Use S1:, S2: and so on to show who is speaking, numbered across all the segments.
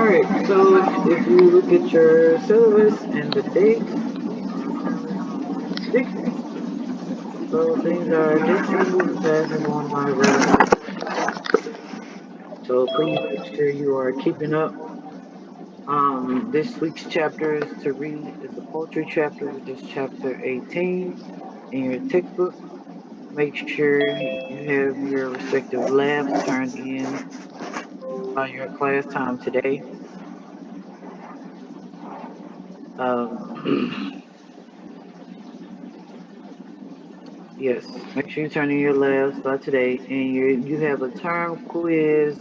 S1: right, so if you look at your syllabus and the date, we are currently on week 6. So things are definitely moving fast and going by very quickly. So please make sure you are keeping up. This week's chapters to read is the poultry chapter, which is chapter 18 in your textbook. Make sure you have your respective labs turned in by your class time today. Um, yes, make sure you turn in your labs by today, and you have a term quiz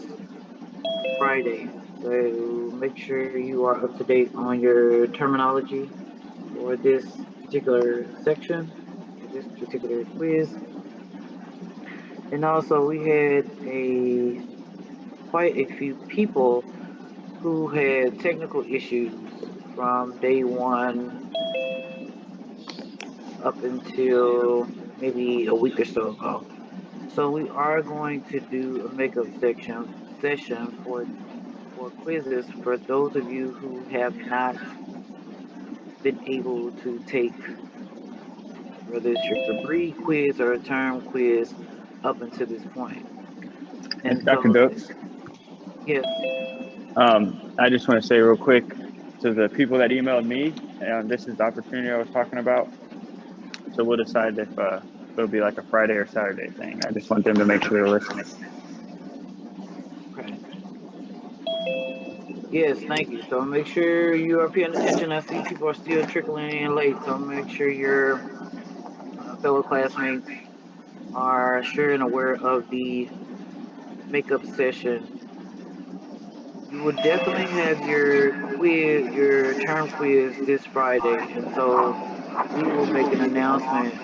S1: Friday. So make sure you are up to date on your terminology for this particular section, for this particular quiz. And also, we had a quite a few people who had technical issues from day one up until maybe a week or so ago. So we are going to do a makeup section session for quizzes for those of you who have not been able to take whether it's your breed quiz or a term quiz up until this point.
S2: And
S1: And
S2: Dr.
S1: so,
S2: Dokes,
S1: yes,
S2: I just want to say real quick to the people that emailed me, this is the opportunity I was talking about. So we'll decide if it'll be like a Friday or Saturday thing. I just want them to make sure they're listening.
S1: okay. Yes, thank you. So make sure you are paying attention. I see people are still trickling in late, so make sure your fellow classmates are sure and aware of the makeup session. You will definitely have your quiz, your term quiz this Friday, and so we will make an announcement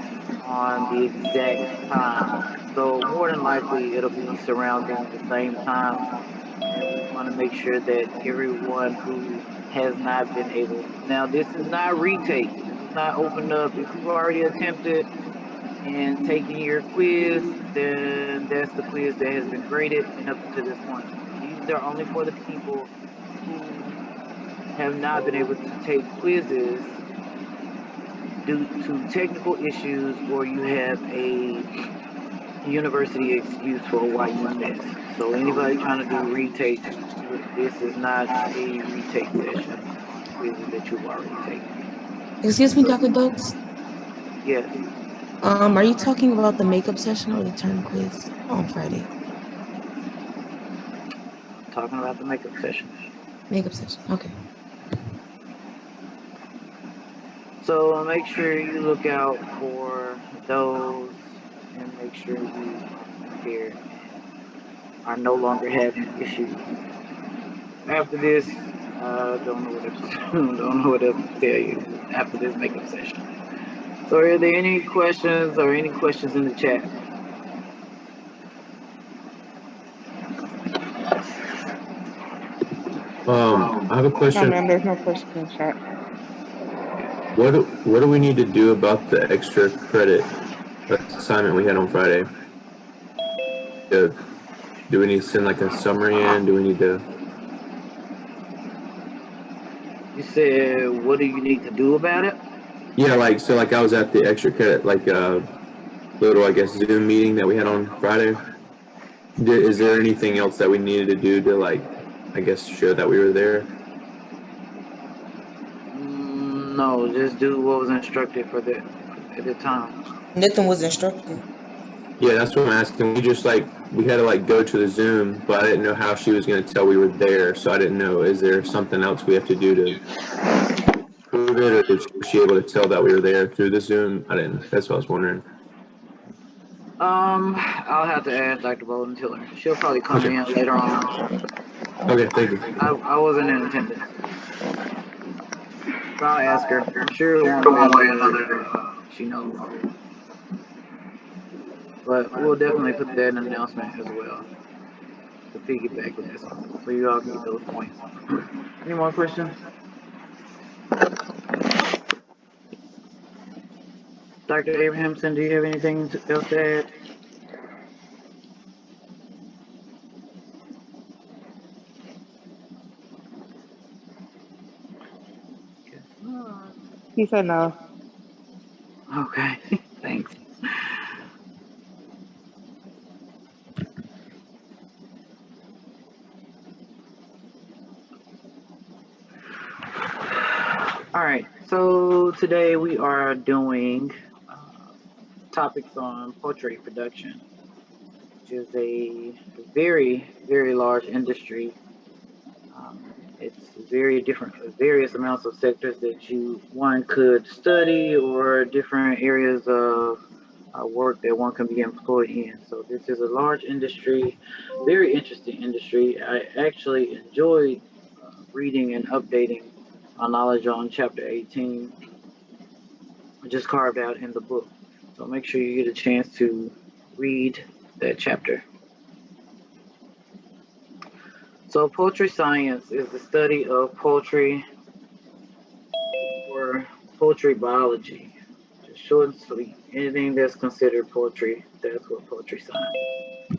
S1: on the exact time. So more than likely, it'll be surrounding the same time, and we want to make sure that everyone who has not been able. Now, this is not retake. This is not open up. If you've already attempted and taken your quiz, then that's the quiz that has been graded and up until this point. These are only for the people who have not been able to take quizzes due to technical issues or you have a university excuse for why you missed. So anybody trying to do retakes, this is not a retake session on quizzes that you've already taken.
S3: Excuse me, Dr. Dokes.
S1: Yes,
S3: Are you talking about the makeup session or the term quiz on Friday?
S1: I'm talking about the makeup session.
S3: Makeup session. Okay.
S1: So make sure you look out for those and make sure you are prepared and are no longer having issues. After this, don't know what else don't know what else to tell you after this makeup session. So are there any questions or any questions in the chat?
S4: I have a
S5: No,
S4: question.
S5: man, there's no question in chat.
S4: What do we need to do about the extra credit assignment we had on Friday? Do we need to send like a summary in? Do we need to?
S1: You said, what do you need to do about it?
S4: Yeah, like I was at the extra credit little I guess Zoom meeting that we had on Friday. Is there anything else that we needed to do to I guess show that we were there?
S1: No, just do what was instructed for the at the time.
S6: Nothing was instructed.
S4: Yeah, that's what I'm asking. We had to go to the Zoom, but I didn't know how she was going to tell we were there, so I didn't know. Is there something else we have to do to prove it, or was she able to tell that we were there through the Zoom? I didn't. That's what I was wondering.
S1: I'll have to ask Dr. Bolden-Tiller. She'll probably come in later on.
S4: Okay, thank you.
S1: I wasn't in attendance. But I'll ask her. I'm sure it won't be another she knows. But we'll definitely put that in an announcement as well to piggyback this, so you all can get those points. Any more questions? Dr. Abrahamson, do you have anything else to add?
S5: He said no.
S1: Okay, thanks. All right, so today we are doing topics on poultry production, which is a very, very large industry. It's very different, various amounts of sectors that one could study, or different areas of work that one can be employed in. So this is a large industry, very interesting industry. I actually enjoyed reading and updating my knowledge on chapter 18, just carved out in the book. So make sure you get a chance to read that chapter. So poultry science is the study of poultry, or poultry biology. Just short and sweet. Anything that's considered poultry, that's what poultry science is.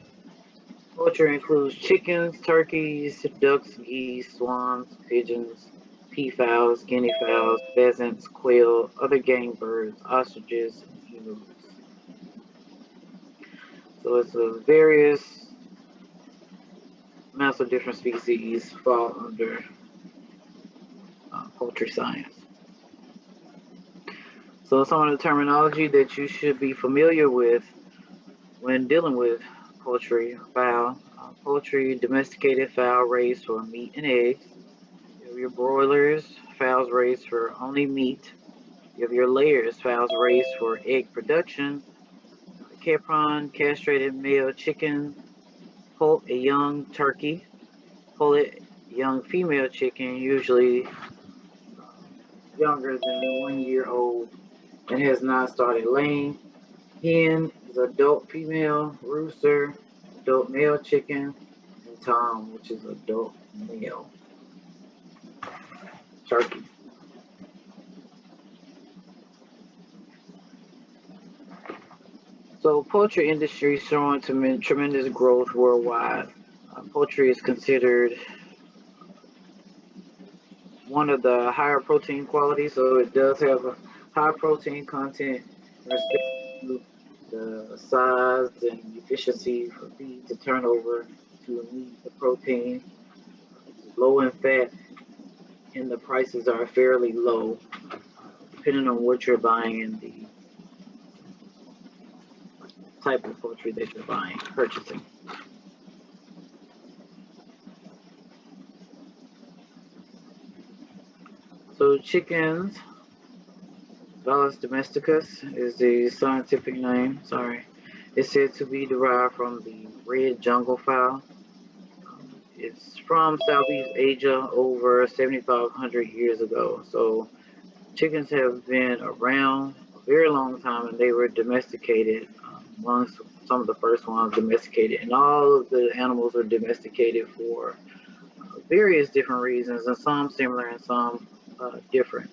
S1: Poultry includes chickens, turkeys, ducks, geese, swans, pigeons, peafowls, guinea fowls, pheasants, quail, other game birds, ostriches, and emus. So it's a various amounts of different species fall under poultry science. So some of the terminology that you should be familiar with when dealing with poultry fowl. Poultry, domesticated fowl raised for meat and eggs. You have your broilers, fowls raised for only meat. You have your layers, fowls raised for egg production. Capron, castrated male chicken. Poult, a young turkey. Pullet, young female chicken, usually younger than 1 year old and has not started laying. Hen is adult female. Rooster, adult male chicken. And tom, which is adult male turkey. So poultry industry is showing tremendous growth worldwide. Poultry is considered one of the higher protein qualities, so it does have a high protein content in respect to the size and efficiency for feed to turnover to meet the protein. It's low in fat, and the prices are fairly low, depending on what you're buying and the type of poultry that you're purchasing. So chickens, Valus domesticus is the scientific name. Sorry, it's said to be derived from the red jungle fowl. It's from Southeast Asia over 7,500 years ago. So chickens have been around a very long time, and they were domesticated. Amongst some of the first ones domesticated, and all of the animals are domesticated for various different reasons, and some similar and some different.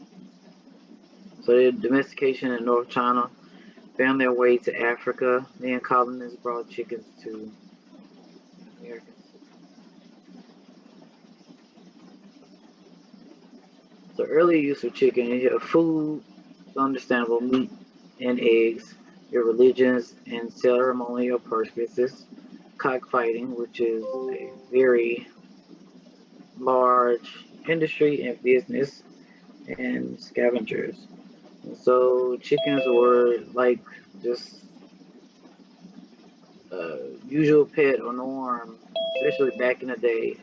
S1: So the domestication in North China found their way to Africa. Then colonists brought chickens to Americans. So early use of chicken, you have food, it's understandable, meat and eggs, your religions and ceremonial purposes, cockfighting, which is a very large industry and business, and scavengers. And so chickens were like just usual pet or norm, especially back in the day.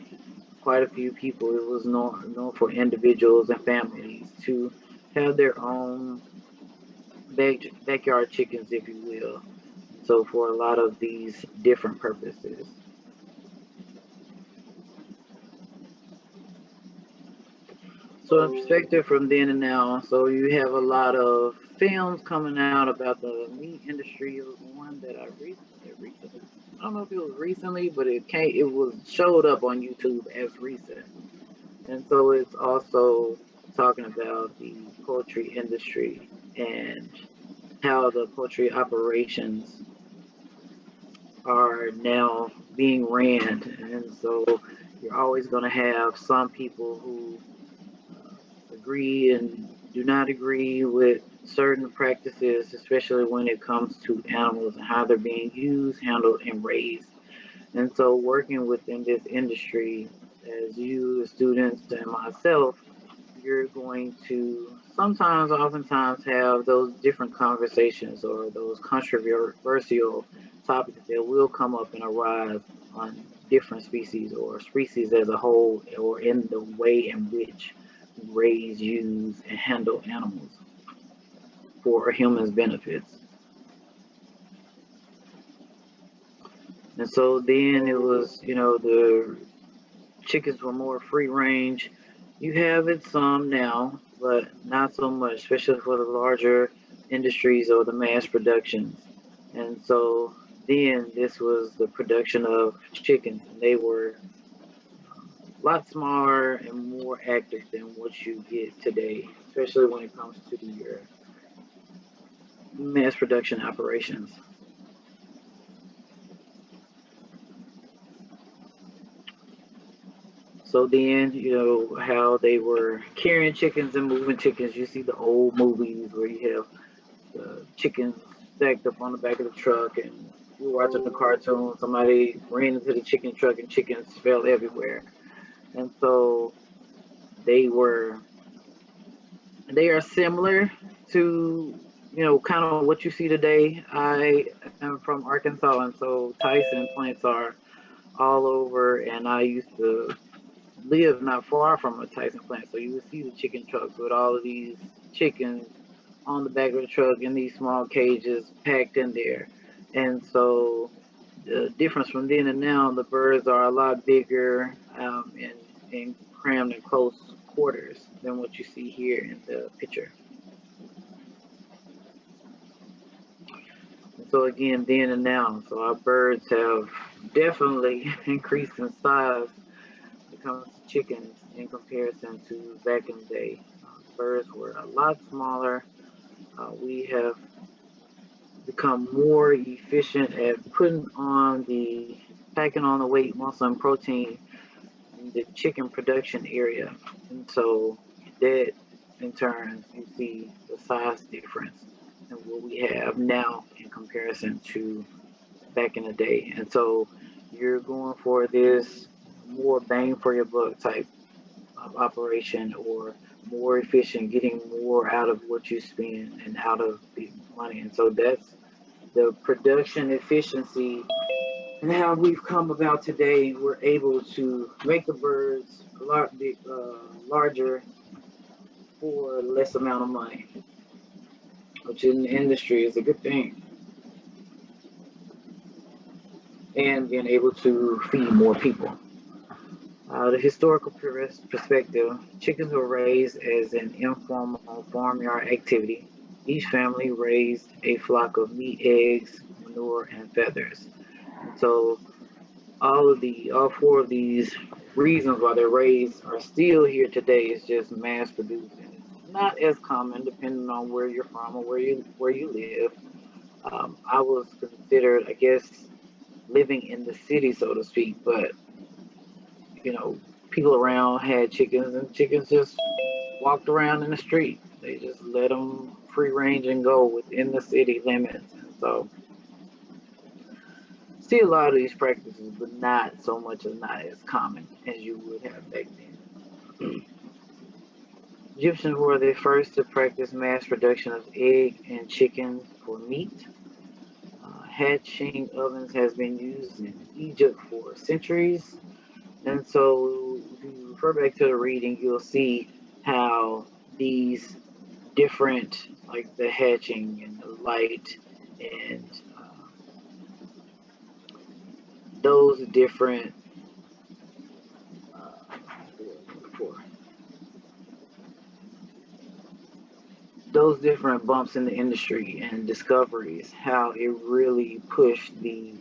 S1: Quite a few people, it was known for individuals and families to have their own backyard chickens, if you will. So for a lot of these different purposes. So in perspective from then and now, so you have a lot of films coming out about the meat industry. It was one that I recently, I don't know if it was recently, but it was showed up on YouTube as recent. And so it's also talking about the poultry industry and how the poultry operations are now being ran. And so you're always going to have some people who agree and do not agree with certain practices, especially when it comes to animals and how they're being used, handled, and raised. And so, working within this industry, as you, as students, and myself, you're going to sometimes, oftentimes, have those different conversations or those controversial topics that will come up and arise on different species or species as a whole, or in the way in which we raise, use, and handle animals for humans' benefits. And so then it was, the chickens were more free range. You have it some now, but not so much, especially for the larger industries or the mass productions. And so then this was the production of chickens, and they were a lot smaller and more active than what you get today, especially when it comes to your mass production operations. So then, how they were carrying chickens and moving chickens. You see the old movies where you have the chickens stacked up on the back of the truck, and you're watching the cartoon. Somebody ran into the chicken truck, and chickens fell everywhere. And so they are similar to, kind of what you see today. I am from Arkansas, and so Tyson plants are all over, and I used to live not far from a Tyson plant, so you would see the chicken trucks with all of these chickens on the back of the truck in these small cages packed in there. And so the difference from then and now, the birds are a lot bigger, and crammed in close quarters than what you see here in the picture. And so again, then and now, so our birds have definitely increased in size when it comes to chickens in comparison to back in the day. Birds were a lot smaller. We have become more efficient at packing on the weight, muscle, and protein in the chicken production area. And so that, in turn, you see the size difference in what we have now in comparison to back in the day. And so you're going for this more bang for your buck type of operation, or more efficient, getting more out of what you spend and out of the money. And so that's the production efficiency and how we've come about today. We're able to make the birds a lot larger for less amount of money, which in the industry is a good thing. And being able to feed more people. The historical perspective, chickens were raised as an informal farmyard activity. Each family raised a flock of meat, eggs, manure, and feathers. And so all four of these reasons why they're raised are still here today. It's just mass produced, and it's not as common depending on where you're from or where you live. I was considered, I guess, living in the city, so to speak, but people around had chickens, and chickens just walked around in the street. They just let them free range and go within the city limits. And so, see a lot of these practices, but not as common as you would have back then. Egyptians were the first to practice mass production of egg and chicken for meat. Hatching ovens has been used in Egypt for centuries. And so, if you refer back to the reading, you'll see how these different, like the hatching and the light, and those different bumps in the industry and discoveries, how it really pushed the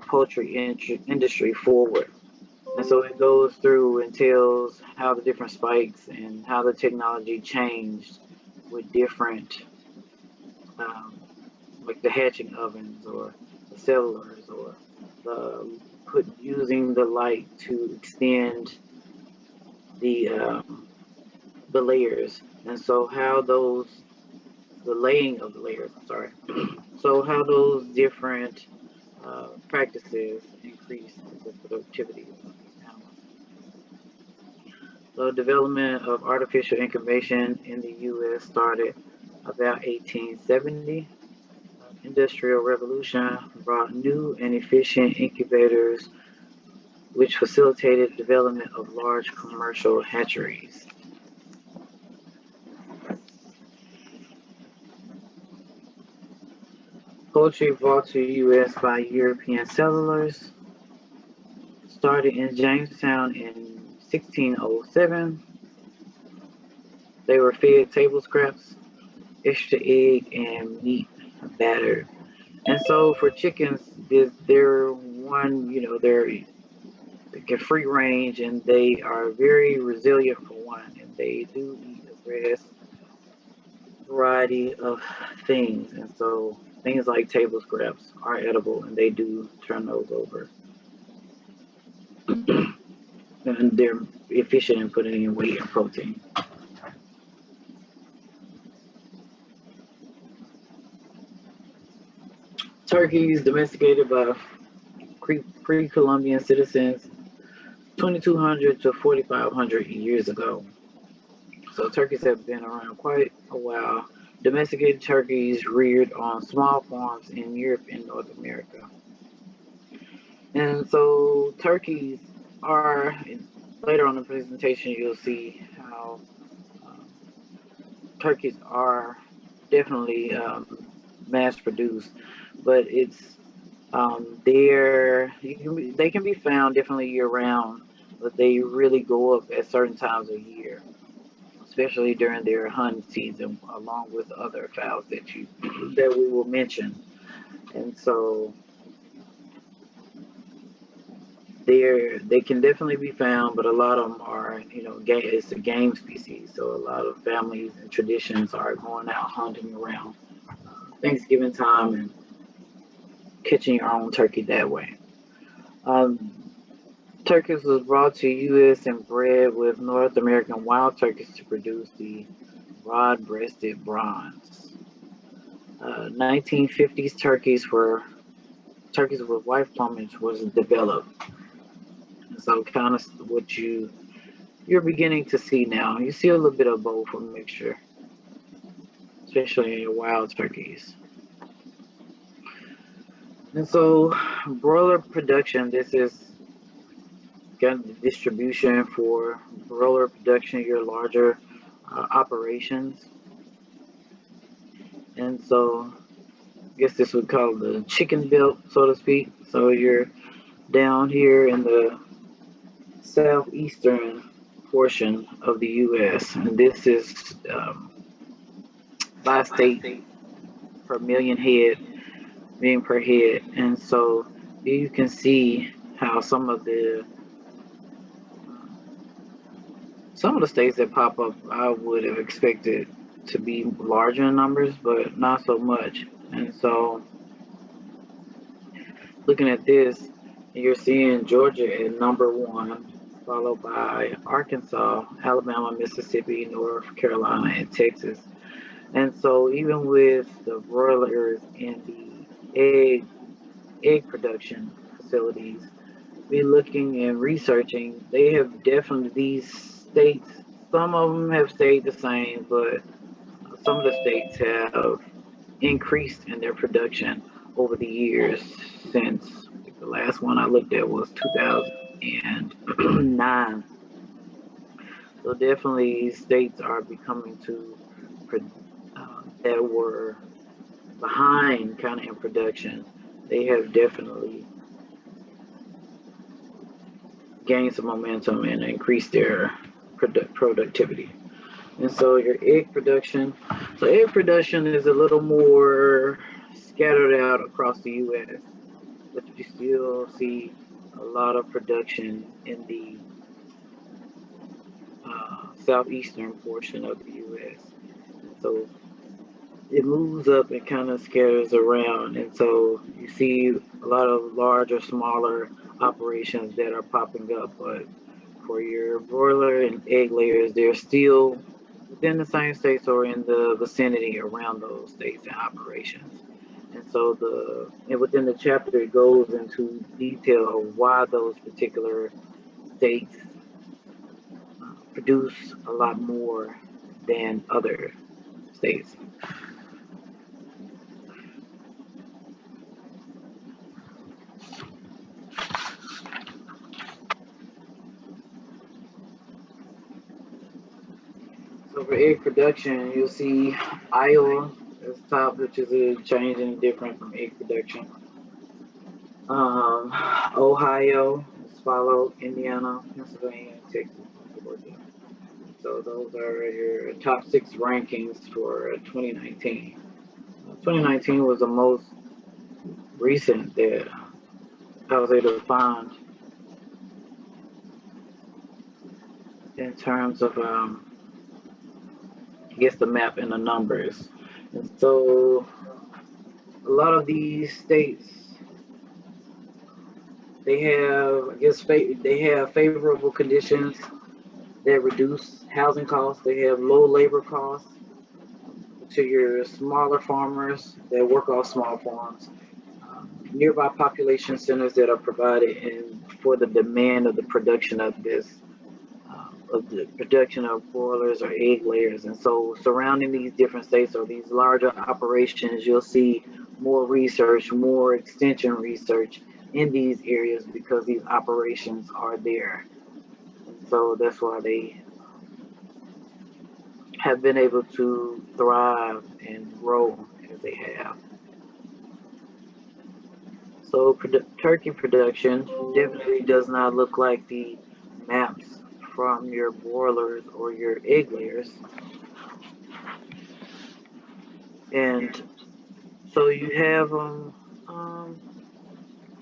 S1: poultry industry forward. And so it goes through and tells how the different spikes and how the technology changed with different, like the hatching ovens or the cellulars, or using the light to extend the the layers, and so how those, the laying of the layers, I'm sorry. So how those different practices increase the productivity of these animals. The development of artificial incubation in the U.S. started about 1870. Industrial Revolution brought new and efficient incubators, which facilitated development of large commercial hatcheries. Poultry brought to the U.S. by European settlers started in Jamestown in 1607. They were fed table scraps, extra egg, and meat batter. And so for chickens, they're one, they get free range and they are very resilient for one, and they do eat a vast variety of things. And so things like table scraps are edible, and they do turn those over. And they're efficient in putting in weight and protein. Turkeys domesticated by pre-Columbian citizens 2200 to 4500 years ago. So turkeys have been around quite a while. Domesticated turkeys reared on small farms in Europe and North America. And so turkeys are, later on in the presentation, you'll see how turkeys are definitely mass produced, but it's they can be found definitely year round, but they really go up at certain times of year, especially during their hunting season, along with other fowls that we will mention. And so they can definitely be found, but a lot of them are, it's a game species. So a lot of families and traditions are going out hunting around Thanksgiving time and catching your own turkey that way. Turkeys was brought to U.S. and bred with North American wild turkeys to produce the broad-breasted bronze. 1950s turkeys with white plumage was developed. So kind of what you're beginning to see now. You see a little bit of both, a mixture, especially in your wild turkeys. And so broiler production, this is kind of the distribution for broiler production, your larger operations. And so I guess this would call the chicken belt, so to speak. So you're down here in the southeastern portion of the U.S. and this is by state per million per head, and so you can see how some of the states that pop up I would have expected to be larger in numbers, but not so much. And so looking at this, you're seeing Georgia at number 1, followed by Arkansas, Alabama, Mississippi, North Carolina, and Texas. And so even with the broilers and the egg production facilities, be looking and researching, they have definitely, these states, some of them have stayed the same, but some of the states have increased in their production over the years since the last one I looked at was 2009. So definitely states are becoming to that were behind kind of in production. They have definitely gained some momentum and increased their productivity. And so your egg production, so egg production is a little more scattered out across the U.S., but you still see a lot of production in the southeastern portion of the U.S. And so it moves up and kind of scatters around, and so you see a lot of larger, smaller operations that are popping up. But for your broiler and egg layers, they're still within the same states or in the vicinity around those states and operations. And so within the chapter, it goes into detail of why those particular states produce a lot more than other states. So for egg production, you'll see Iowa as top, which is a change and different from egg production. Ohio is followed, Indiana, Pennsylvania, Texas, Georgia. So those are your top 6 rankings for 2019. 2019 was the most recent that I was able to find in terms of, I guess, the map and the numbers. And so a lot of these states, they have, I guess, they have favorable conditions that reduce housing costs. They have low labor costs to your smaller farmers that work off small farms. Nearby population centers that are provided for the demand of the production of broilers or egg layers. And so surrounding these different states or these larger operations, you'll see more research, more extension research in these areas because these operations are there. And so that's why they have been able to thrive and grow as they have. So turkey production definitely does not look like the maps from your broilers or your egg layers. And so you have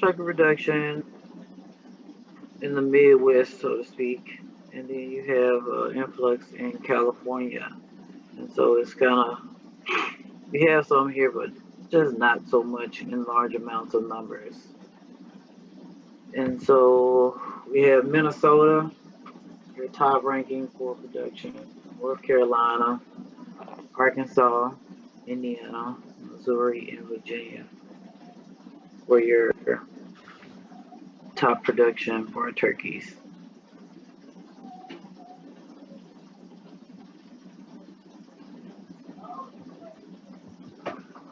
S1: turkey production in the Midwest, so to speak, and then you have influx in California. And so it's kind of, we have some here, but just not so much in large amounts of numbers. And so we have Minnesota, your top ranking for production, North Carolina, Arkansas, Indiana, Missouri, and Virginia for your top production for turkeys.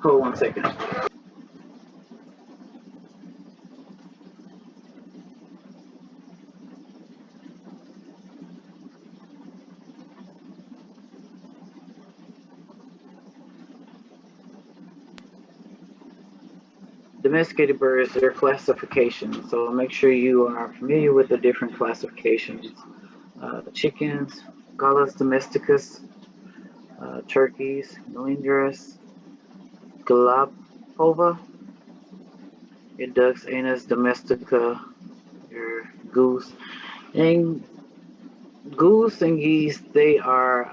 S1: Hold 1 second. Domesticated birds, their classification. So make sure you are familiar with the different classifications. Chickens, Gallus domesticus, turkeys, Melindres, Galapova, your ducks, Anas domestica, your goose. And goose and geese, they are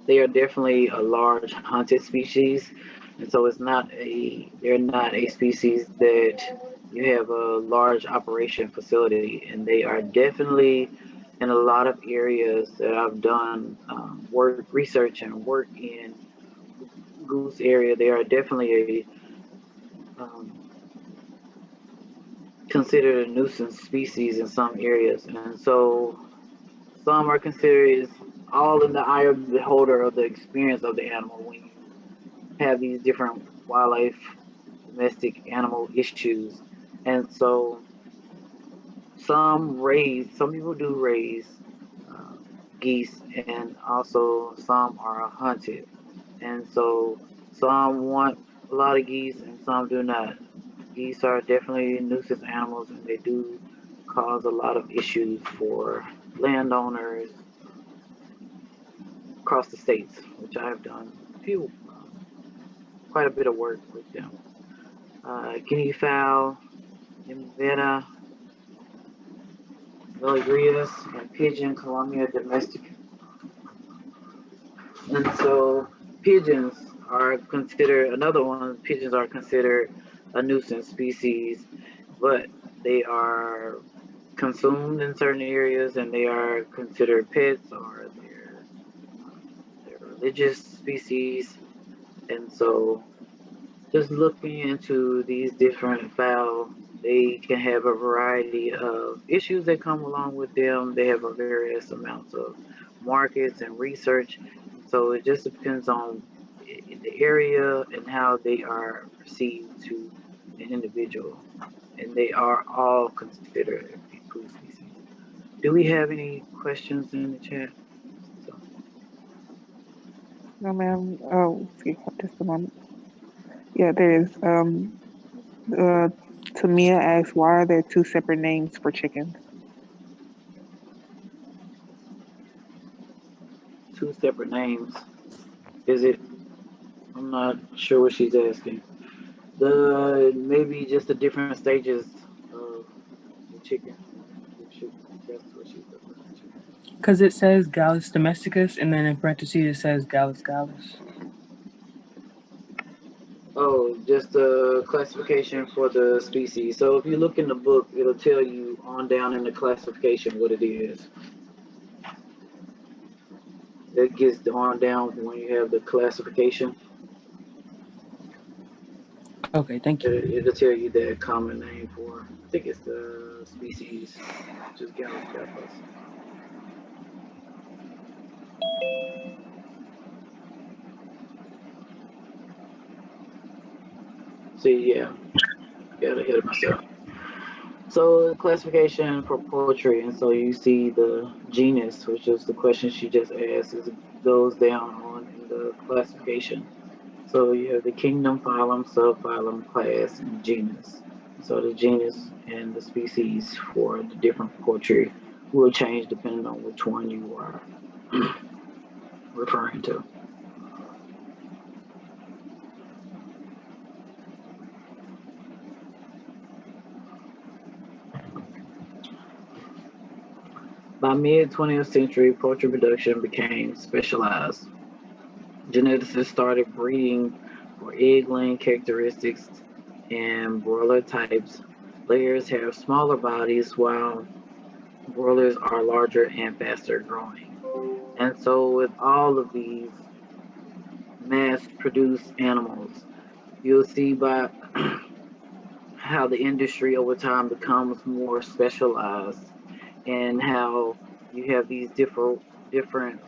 S1: definitely a large hunted species. And so they're not a species that you have a large operation facility, and they are definitely in a lot of areas that I've done research and work in goose area. They are definitely considered a nuisance species in some areas, and so some are considered all in the eye of the beholder of the experience of the animal when you have these different wildlife, domestic animal issues. And so some people do raise geese, and also some are hunted. And so some want a lot of geese and some do not. Geese are definitely nuisance animals, and they do cause a lot of issues for landowners across the states, which I have done quite a bit of work with them. Guinea fowl, Yamveta, Veligrius, and pigeon, Columbia domestica. And so pigeons are considered a nuisance species, but they are consumed in certain areas and they are considered pets, or they're religious species. And so just looking into these different fowl, they can have a variety of issues that come along with them. They have a various amounts of markets and research. So it just depends on the area and how they are perceived to an individual. And they are all considered food species. Do we have any questions in the chat? So,
S5: No, ma'am. Oh, excuse me, just a moment. Yeah, there is. Tamia asks, why are there two separate names for chickens?
S1: two separate names. Is it? I'm not sure what she's asking. The maybe just the different stages of the chicken. That's what she's referring to.
S7: Because it says Gallus domesticus, and then in parentheses it says Gallus gallus.
S1: Oh, just the classification for the species. So if you look in the book, it'll tell you on down in the classification what it is. It gets on down when you have the classification.
S7: Okay, thank you.
S1: It'll tell you the common name for, I think it's the species, which is Gallus gallus. See, yeah, got ahead of myself. So classification for poultry, and so you see the genus, which is the question she just asked, is goes down on in the classification. So you have the kingdom, phylum, subphylum, class, and genus. So the genus and the species for the different poultry will change depending on which one you are referring to. By mid-20th century, poultry production became specialized. Geneticists started breeding for egg-laying characteristics and broiler types. Layers have smaller bodies while broilers are larger and faster growing. And so with all of these mass-produced animals, you'll see by how the industry over time becomes more specialized and how you have these different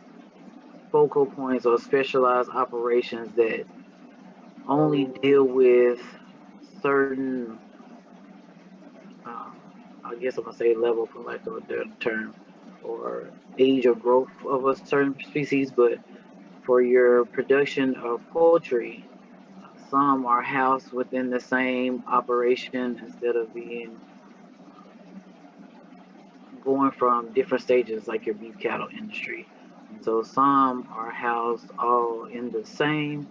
S1: focal points or specialized operations that only deal with certain, I guess I'm gonna say level for lack of a better term, or age or growth of a certain species. But for your production of poultry, some are housed within the same operation instead of being going from different stages like your beef cattle industry. And so some are housed all in the same,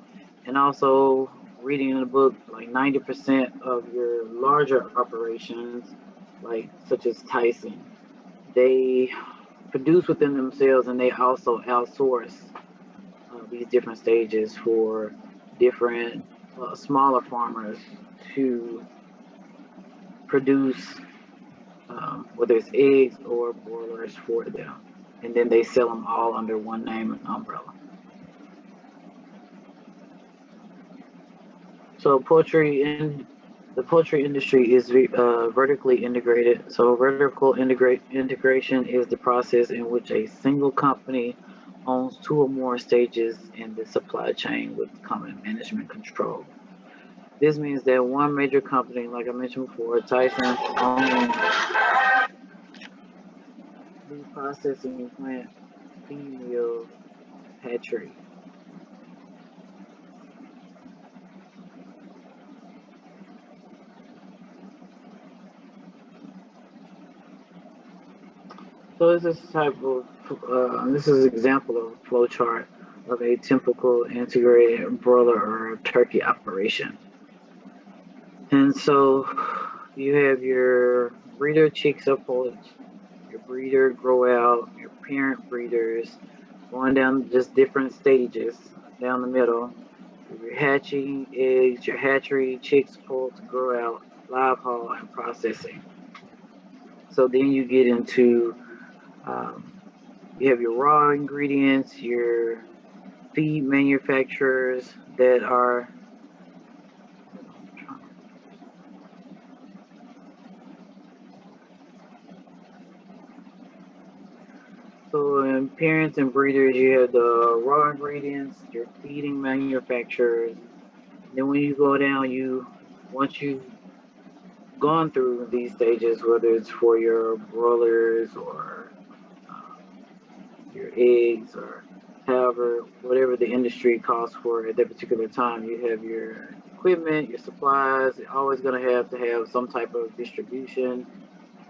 S1: and also reading in the book, like 90% of your larger operations, like such as Tyson, they produce within themselves and they also outsource these different stages for different smaller farmers to produce whether it's eggs or broilers for them, and then they sell them all under one name and umbrella. So the poultry industry is vertically integrated. So vertical integration is the process in which a single company owns two or more stages in the supply chain with common management control. This means that one major company, like I mentioned before, Tyson, owns the processing plant, feed mill, hatchery. So this is this is an example of a flow chart of a typical integrated broiler or turkey operation. And so you have your breeder chicks up poults, your breeder grow out, your parent breeders, going down just different stages down the middle. Your hatching eggs, your hatchery, chicks, poults, grow out, live haul, and processing. So then you get into you have your raw ingredients, your feed manufacturers that are so in parents and breeders, you have the raw ingredients, your feeding manufacturers. Then when you go down, once you've gone through these stages, whether it's for your broilers or your eggs or however, whatever the industry costs for at that particular time, you have your equipment, your supplies. You're always going to have some type of distribution,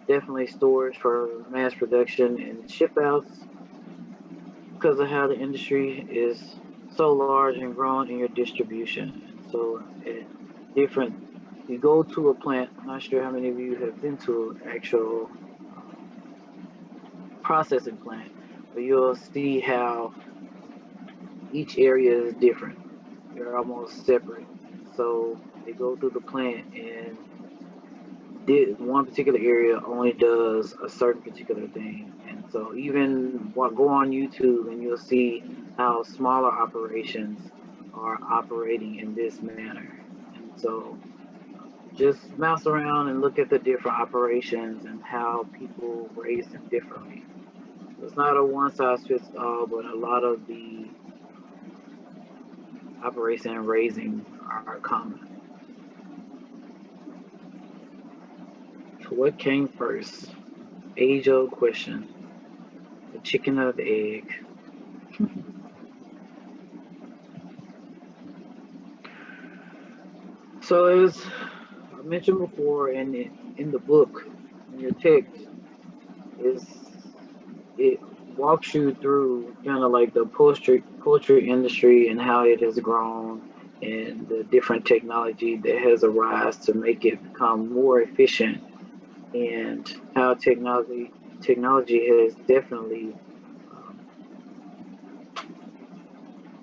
S1: definitely storage for mass production and ship outs because of how the industry is so large and growing in your distribution. So you go to a plant, I'm not sure how many of you have been to an actual processing plant, but you'll see how each area is different. They're almost separate. So they go through the plant and one particular area only does a certain particular thing. And so even go on YouTube and you'll see how smaller operations are operating in this manner. And so just mouse around and look at the different operations and how people raise them differently. It's not a one size fits all, but a lot of the operation and raising are common. So what came first? Age-old question. The chicken or the egg? So as I mentioned before in the book, in your text, it walks you through kind of like the poultry industry and how it has grown and the different technology that has arisen to make it become more efficient, and how technology has definitely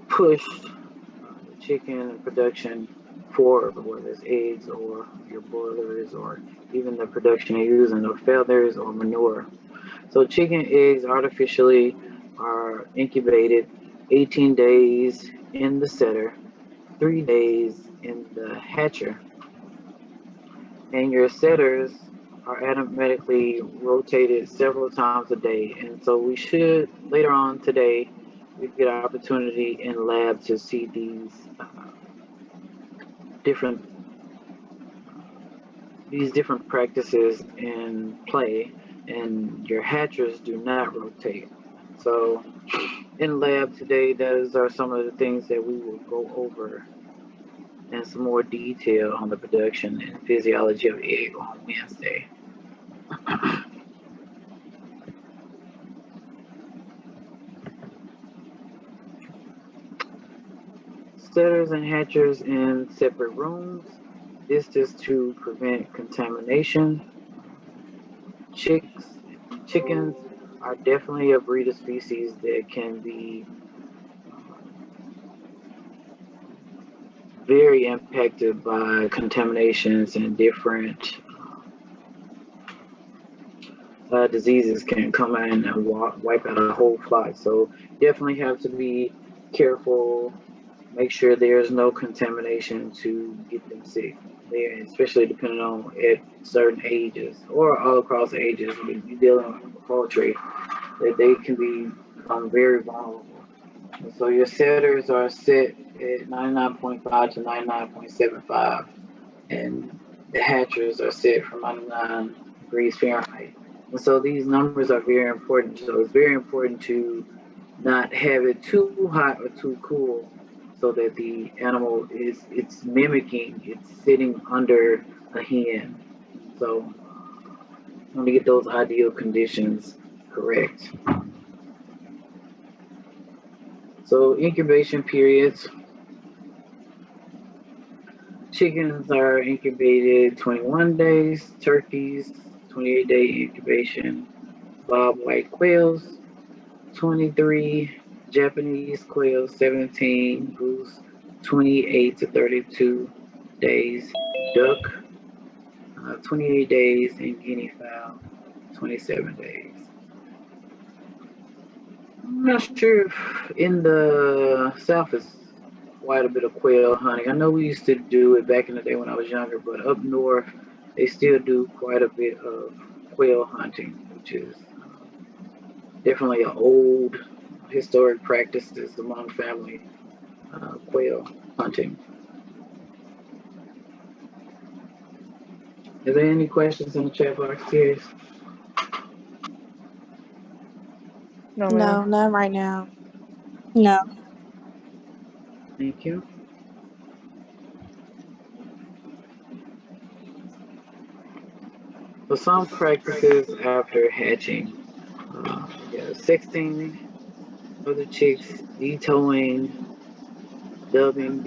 S1: pushed the chicken production forward, whether it's eggs or your broilers or even the production of using the feathers or manure. So chicken eggs artificially are incubated 18 days in the setter, 3 days in the hatcher. And your setters are automatically rotated several times a day. And so we should, later on today, we get an opportunity in lab to see these different practices in play, and your hatchers do not rotate. So in lab today, those are some of the things that we will go over in some more detail on the production and physiology of egg on Wednesday. Setters and hatchers in separate rooms. This is to prevent contamination. Chickens are definitely a breed of species that can be very impacted by contaminations, and different diseases can come in and wipe out a whole flock. So definitely have to be careful. Make sure there's no contamination to get them sick. Especially depending on at certain ages or all across ages, when you're dealing with poultry, that they can become very vulnerable. And so your setters are set at 99.5 to 99.75, and the hatchers are set from 99 degrees Fahrenheit. And so these numbers are very important. So it's very important to not have it too hot or too cool, so that the animal it's mimicking, it's sitting under a hen. So you want to get those ideal conditions correct. So incubation periods. Chickens are incubated 21 days, turkeys 28-day incubation, bobwhite quails 23, Japanese quail 17, goose 28 to 32 days, duck 28 days, and guinea fowl 27 days. not sure if in the South is quite a bit of quail hunting. I know we used to do it back in the day when I was younger, but up north they still do quite a bit of quail hunting, which is definitely an old historic practices among family quail hunting. Is there any questions in the chat box, Tears?
S5: No,
S8: No,
S5: ma'am.
S8: not right now.
S9: No.
S1: Thank you. For some practices after hatching, sexting of the chicks, detowing, dubbing,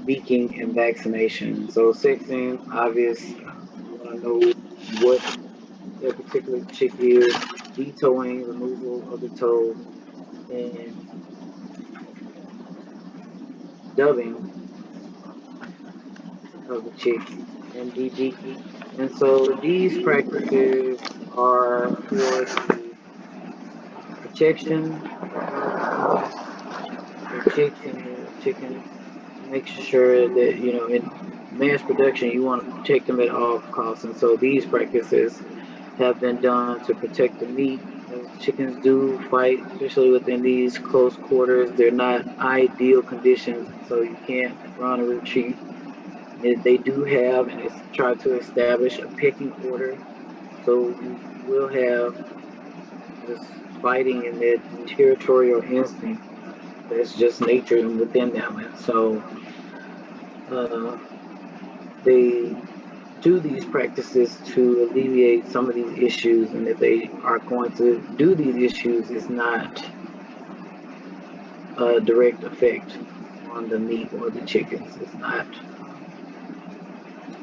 S1: beaking, and vaccination. So sexting, obvious, you want to know what that particular chick is. Detowing, removal of the toe, and dubbing of the chicks and de-beaking. And so these practices are for the protection of the chicks and the chickens, make sure that in mass production you want to protect them at all costs. And so these practices have been done to protect the meat. As chickens do fight, especially within these close quarters. They're not ideal conditions, so you can't run or retreat. They do have and it's try to establish a pecking order, so you will have this fighting and their territorial instinct. That's just nature within them, and so they do these practices to alleviate some of these issues. And if they are going to do these issues, it's not a direct effect on the meat or the chickens. It's not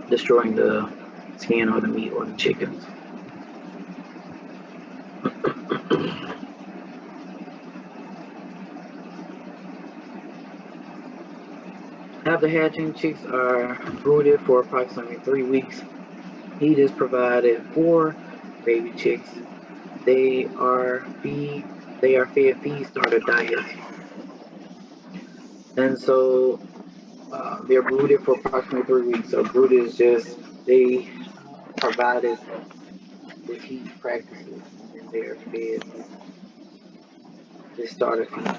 S1: destroying the skin or the meat or the chickens. After hatching, chicks are brooded for approximately 3 weeks. Heat is provided for baby chicks. They are fed feed starter diets, and so they're brooded for approximately 3 weeks. So brooded is just they provided the heat practices, and they are fed the starter feed.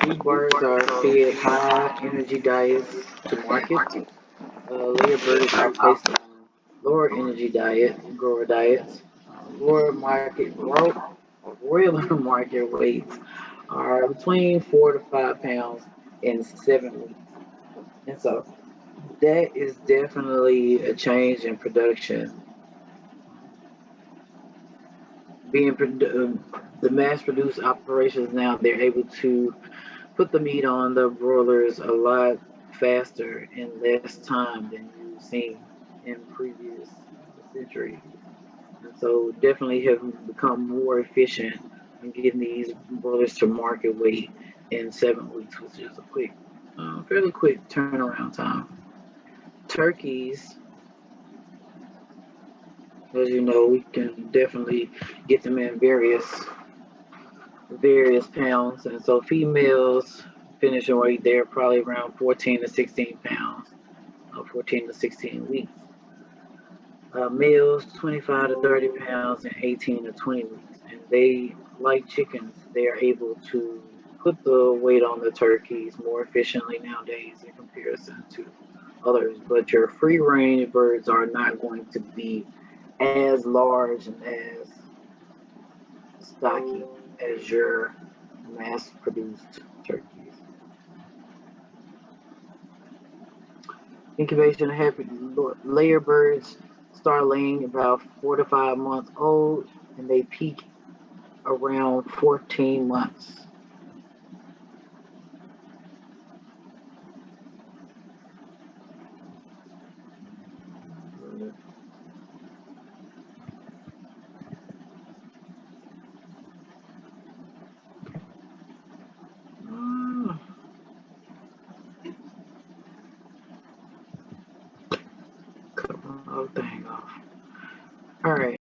S1: These birds are fed high energy diets to market. Layer birds are placed on lower energy grower diets. Lower market growth, broiler market weights are between 4 to 5 pounds in 7 weeks. And so that is definitely a change in production. The mass produced operations now, they're able to put the meat on the broilers a lot faster in less time than you've seen in previous centuries. And so definitely have become more efficient in getting these broilers to market weight in 7 weeks, which is a fairly quick turnaround time. Turkeys, as you know, we can definitely get them in various pounds, and so females finishing weight there probably around 14 to 16 pounds, 14 to 16 weeks. Males 25 to 30 pounds in 18 to 20 weeks, and they, like chickens, they are able to put the weight on the turkeys more efficiently nowadays in comparison to others. But your free range birds are not going to be as large and as stocky as your mass produced turkeys. Incubation happens. Layer birds start laying about 4 to 5 months old, and they peak around 14 months. Cut my thing off. All right.